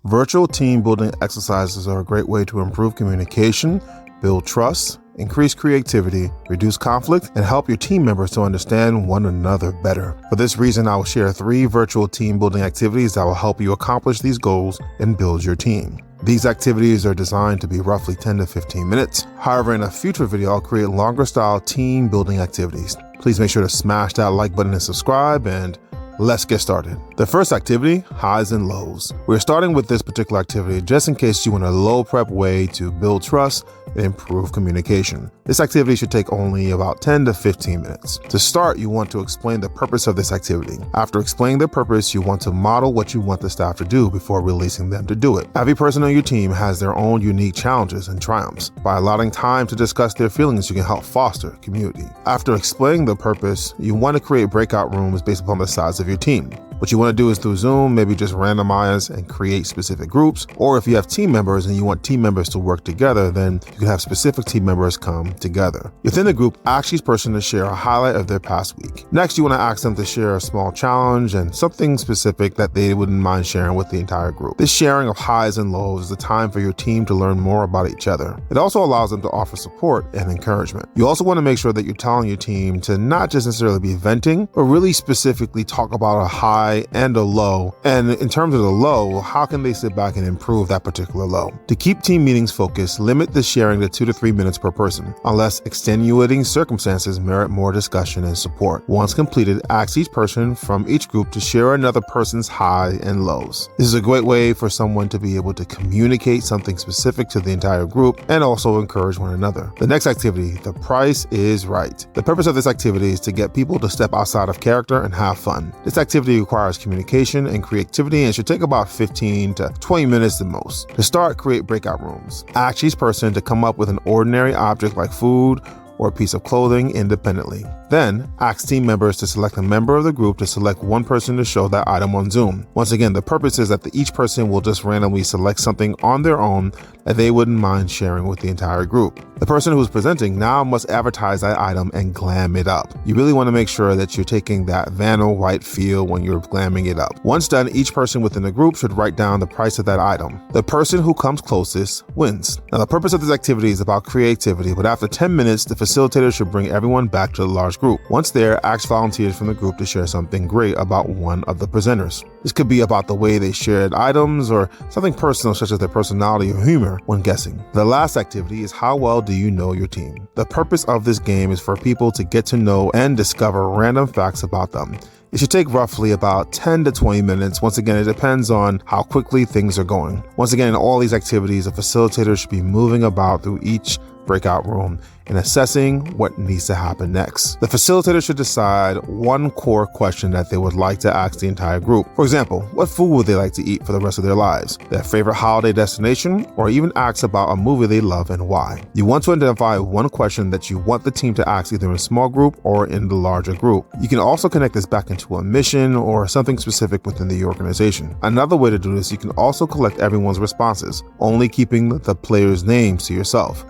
Virtual team building exercises are a great way to improve communication, build trust, increase creativity, reduce conflict, and help your team members to understand one another better. For this reason, I will share 3 virtual team building activities that will help you accomplish these goals and build your team. These activities are designed to be roughly 10 to 15 minutes. However, in a future video, I'll create longer style team building activities. Please make sure to smash that like button and subscribe, and let's get started. The first activity, highs and lows. We're starting with this particular activity just in case you want a low prep way to build trust and improve communication. This activity should take only about 10 to 15 minutes. To start, you want to explain the purpose of this activity. After explaining the purpose, you want to model what you want the staff to do before releasing them to do it. Every person on your team has their own unique challenges and triumphs. By allowing time to discuss their feelings, you can help foster community. After explaining the purpose, you want to create breakout rooms based upon the size of your team. What you want to do is through Zoom, maybe just randomize and create specific groups. Or if you have team members and you want team members to work together, then you can have specific team members come together. Within the group, ask each person to share a highlight of their past week. Next, you want to ask them to share a small challenge and something specific that they wouldn't mind sharing with the entire group. This sharing of highs and lows is a time for your team to learn more about each other. It also allows them to offer support and encouragement. You also want to make sure that you're telling your team to not just necessarily be venting, but really specifically talk about a high and a low. And in terms of the low, how can they sit back and improve that particular low? To keep team meetings focused, limit the sharing to 2 to 3 minutes per person, unless extenuating circumstances merit more discussion and support. Once completed, ask each person from each group to share another person's high and lows. This is a great way for someone to be able to communicate something specific to the entire group and also encourage one another. The next activity, the price is right. The purpose of this activity is to get people to step outside of character and have fun. This activity requires communication and creativity and should take about 15 to 20 minutes the most. To start, create breakout rooms. Ask each person to come up with an ordinary object like food or a piece of clothing independently. Then, ask team members to select a member of the group to select one person to show that item on Zoom. Once again, the purpose is that each person will just randomly select something on their own that they wouldn't mind sharing with the entire group. The person who's presenting now must advertise that item and glam it up. You really want to make sure that you're taking that Vanna White feel when you're glamming it up. Once done, each person within the group should write down the price of that item. The person who comes closest wins. Now, the purpose of this activity is about creativity, but after 10 minutes, the facilitator should bring everyone back to the large group. Once there, ask volunteers from the group to share something great about one of the presenters. This could be about the way they shared items or something personal such as their personality or humor when guessing. The last activity is how well do you know your team? The purpose of this game is for people to get to know and discover random facts about them. It should take roughly about 10 to 20 minutes. Once again, it depends on how quickly things are going. Once again, in all these activities, a facilitator should be moving about through each breakout room and assessing what needs to happen next. The facilitator should decide one core question that they would like to ask the entire group. For example, what food would they like to eat for the rest of their lives, their favorite holiday destination, or even ask about a movie they love and why. You want to identify one question that you want the team to ask either in a small group or in the larger group. You can also connect this back into a mission or something specific within the organization. Another way to do this, you can also collect everyone's responses, only keeping the players' names to yourself.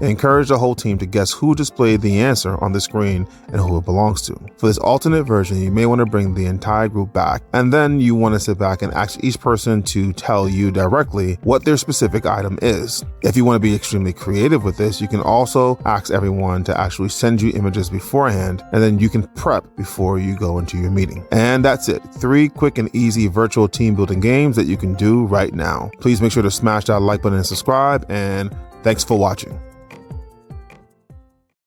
Encourage the whole team to guess who displayed the answer on the screen and who it belongs to. For this alternate version, you may want to bring the entire group back, and then you want to sit back and ask each person to tell you directly what their specific item is. If you want to be extremely creative with this, you can also ask everyone to actually send you images beforehand, and then you can prep before you go into your meeting. And that's it. 3 quick and easy virtual team building games that you can do right now. Please make sure to smash that like button and subscribe, and thanks for watching.